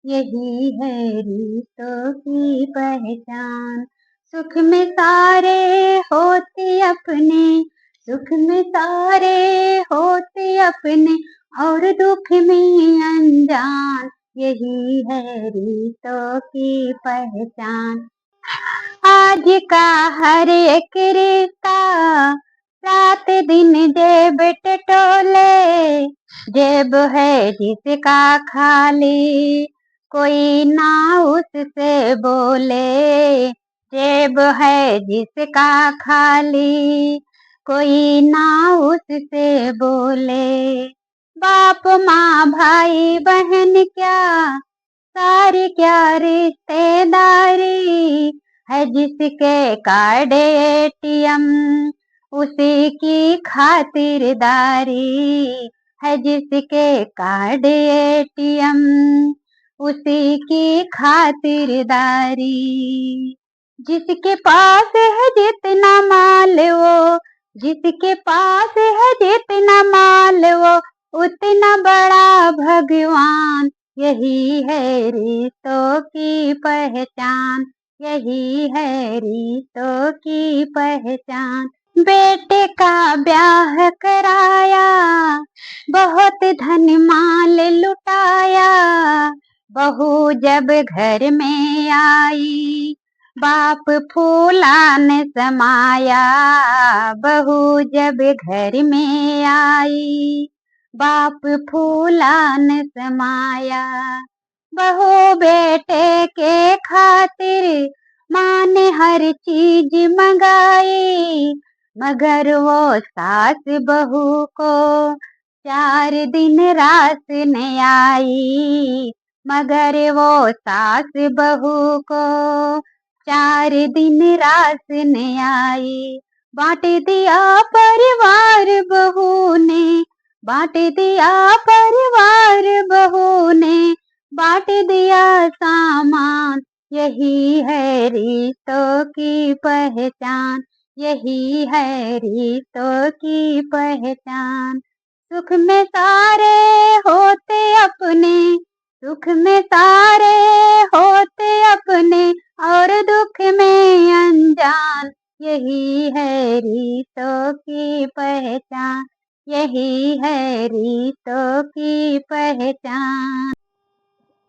यही है रिश्तों की पहचान। सुख में सारे होते अपने, सुख में सारे होते अपने, और दुख में अनजान। यही है रिश्तों की पहचान। आज का हर एक रिश्ता रात दिन जेब टटोले, जेब है जिसका खाली, कोई ना उससे बोले। जेब है जिसका खाली, कोई ना उससे बोले। बाप माँ भाई बहन क्या, सारी क्या रिश्तेदारी, है जिसके कार्ड एटीएम, उसी की खातिरदारी। है जिसके कार्ड एटीएम, उसी की खातिरदारी। जिसके पास है जितना माल वो, जिसके पास है जितना माल वो, उतना बड़ा भगवान। यही है रिश्तों की पहचान, यही है रिश्तों की पहचान। बेटे का ब्याह कराया, बहुत धन माल लुटाया, बहू जब घर में आई, बाप फूलान समाया। बहू जब घर में आई, बाप फूलान समाया। बहू बेटे के खातिर माँ ने हर चीज मंगाई, मगर वो सास बहू को 4 दिन रात न आई। मगर वो सास बहू को 4 दिन रात न आई। बांट दिया परिवार बहू ने, बांट दिया परिवार बहू ने, बांट दिया सामान। यही है रिश्तों की पहचान, यही है रिश्तों की पहचान। सुख में सारे होते अपने, सुख में सारे होते अपने, और दुख में अनजान। यही है रिश्तों की पहचान, यही है रिश्तों की पहचान।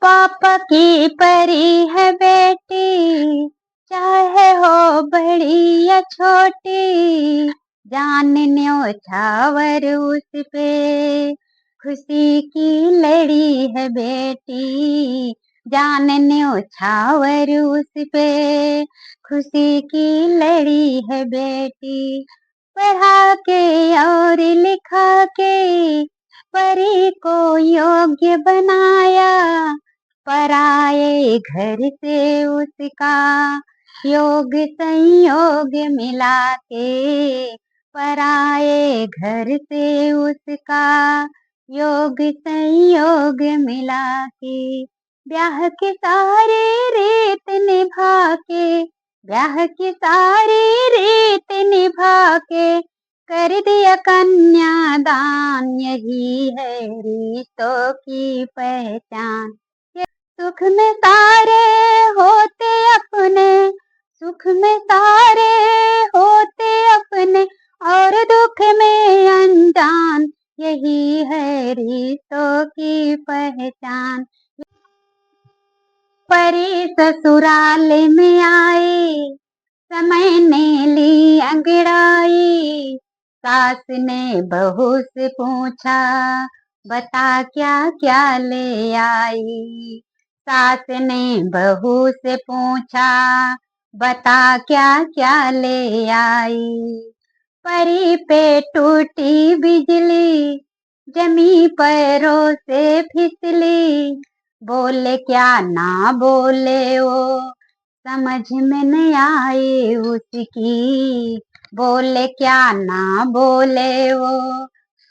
पापा की परी है बेटी, चाहे हो बड़ी या छोटी, जान न्योछावर उस पे खुशी की लड़ी है बेटी। जान न्योछावर उस पे खुशी की लड़ी है बेटी। पढ़ा के और लिखा के परी को योग्य बनाया, पराए घर से उसका योग संयोग मिला के। पराए घर से उसका योग संयोग मिला के। ब्याह की सारी रीत निभा के, ब्याह की सारी रीत निभा के, कर दिया कन्यादान। यही है रिश्तों की पहचान। सुख में सारे होते अपने, सुख में सारे होते अपने, और दुख में अनजान। यही है रिश्तों की पहचान। परी ससुराल में आई, समय ने ली अंगड़ाई। सास ने बहू से पूछा, बता क्या क्या ले आई। सास ने बहू से पूछा, बता क्या क्या ले आई। परी पे टूटी बिजली, जमी पैरों से फिसली। बोले क्या ना बोले वो, समझ में न आए उसकी। बोले क्या ना बोले वो,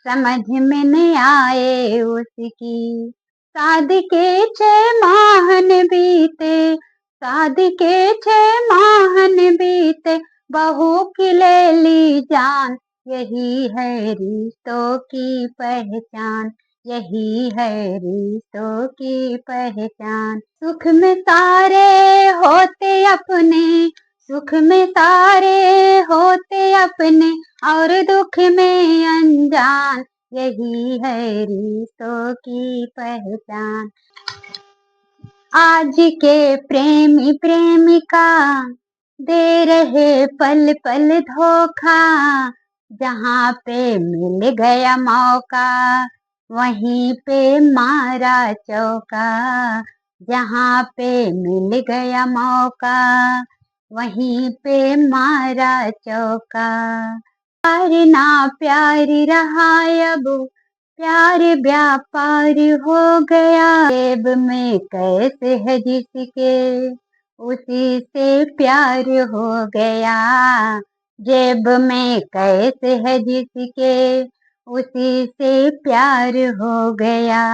समझ में न आए उसकी। शादी के 6 माह बीते, शादी के 6 माह बीते, बहू की ले ली जान। यही है रिश्तों की पहचान, यही है रिश्तों की पहचान। सुख में सारे होते अपने, सुख में सारे होते अपने, और दुख में अनजान, यही है रिश्तों की पहचान। आज के प्रेमी प्रेमिका दे रहे पल पल धोखा, जहाँ पे मिल गया मौका वहीं पे मारा चौका, जहाँ पे मिल गया मौका वहीं पे मारा चौका। प्यार ना प्यार रहा अब, प्यार व्यापार हो गया। जेब में कैसे है जिसके उसी से प्यार हो गया, जेब में कैसे है जिसके उसी से प्यार हो गया।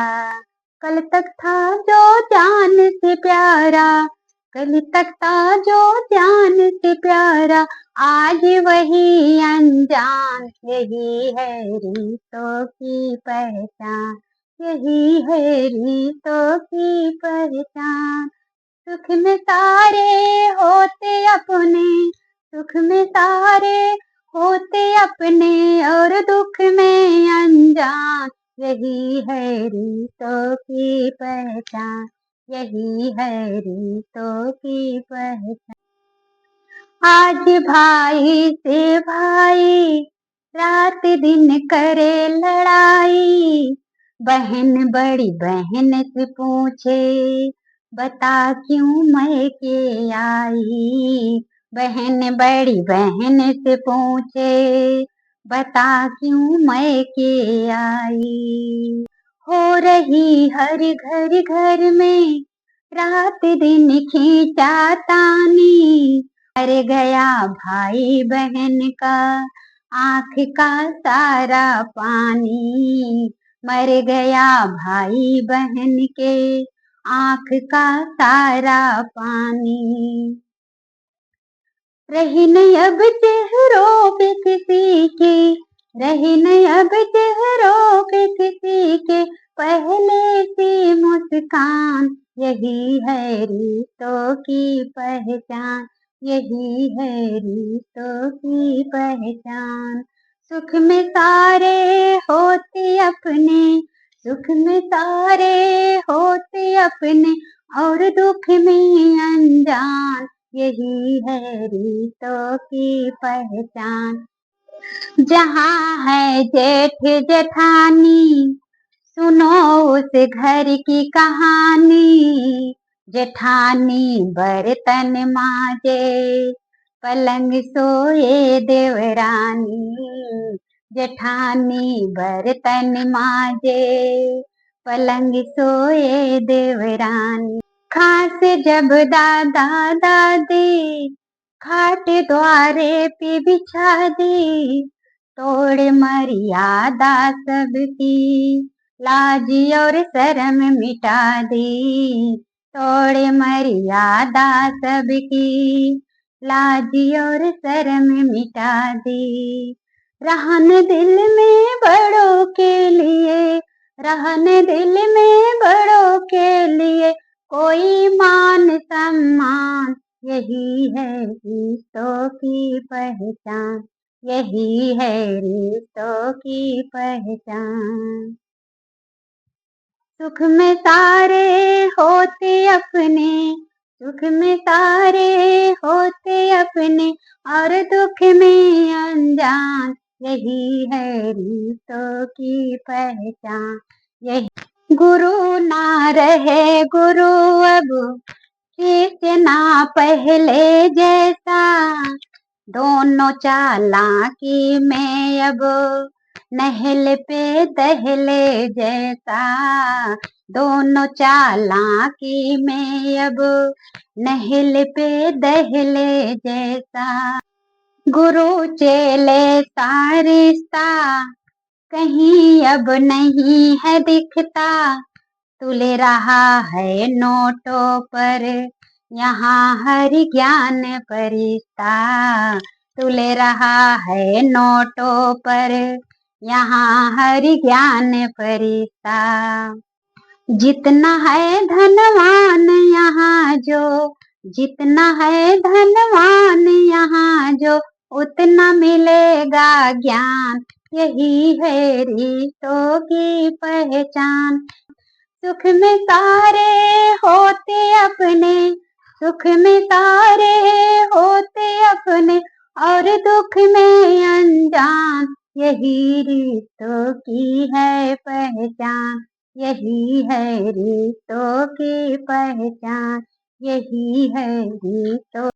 कल तक था जो जान से प्यारा, कल तक था जो जान से प्यारा, आज वही अनजान, यही है रिश्तों की पहचान, यही है रिश्तों की पहचान। सुख में सारे होते अपने, सुख में सारे होते अपने, और दुख में अनजान, यही है रिश्तों की पहचान, यही है रिश्तों की पहचान। आज भाई से भाई रात दिन करे लड़ाई, बहन बड़ी बहन से पूछे बता क्यों मैं के आई, बहन बड़ी बहन से पूछे बता क्यों मैं के आई। हो रही हर घर घर में रात दिन खींचा तानी, मर गया भाई बहन का आँख का सारा पानी, मर गया भाई बहन के आँख का सारा पानी। रही नहीं अब चेहरों पे किसी की, रही नहीं अब चेहरों पे किसी के पहले सी मुस्कान, यही है रिश्तों की पहचान, यही है रिश्तों की पहचान। सुख में सारे होते अपने, सुख में सारे होते अपने, और दुख में अनजान, यही है रिश्तों की पहचान। जहाँ है जेठ जेठानी, सुनो उस घर की कहानी, जेठानी बर्तन मांजे पलंग सोए देवरानी, जेठानी बर्तन मांजे पलंग सोए देवरानी। खास जब दादा दादी खाट द्वारे पे बिछा दी, तोड़ मर्यादा सबकी लाज और शर्म मिटा दी, तोड़ मर्यादा सबकी लाज और शर्म मिटा दी। रहन दिल में बड़ों के लिए, रहन दिल में बड़ों के लिए कोई मान सम्मान, यही है रिश्तों की पहचान, यही है रिश्तों की पहचान। सुख में सारे होते अपने, सुख में सारे होते अपने, और दुख में अनजान, यही है रिश्तों की पहचान, यही। गुरु ना रहे गुरु अब, खींचना पहले जैसा, दोनों चालाकी में अब नहल पे दहले जैसा, दोनों चालाकी में अब नहल पे दहले जैसा। गुरु चेले सा रिश्ता कहीं अब नहीं है दिखता, तुल रहा है नोटों पर यहाँ हर ज्ञान फरिश्ता, तुल रहा है नोटों पर यहाँ हरि ज्ञान फरिश्ता। जितना है धनवान यहाँ जो, जितना है धनवान यहाँ जो, उतना मिलेगा ज्ञान। यही है रिश्तों की पहचान। सुख में सारे होते अपने, सुख में सारे होते अपने, और दुख में अनजान। यही रिश्तों की है पहचान, यही है रिश्तों की पहचान, यही है रिश्तों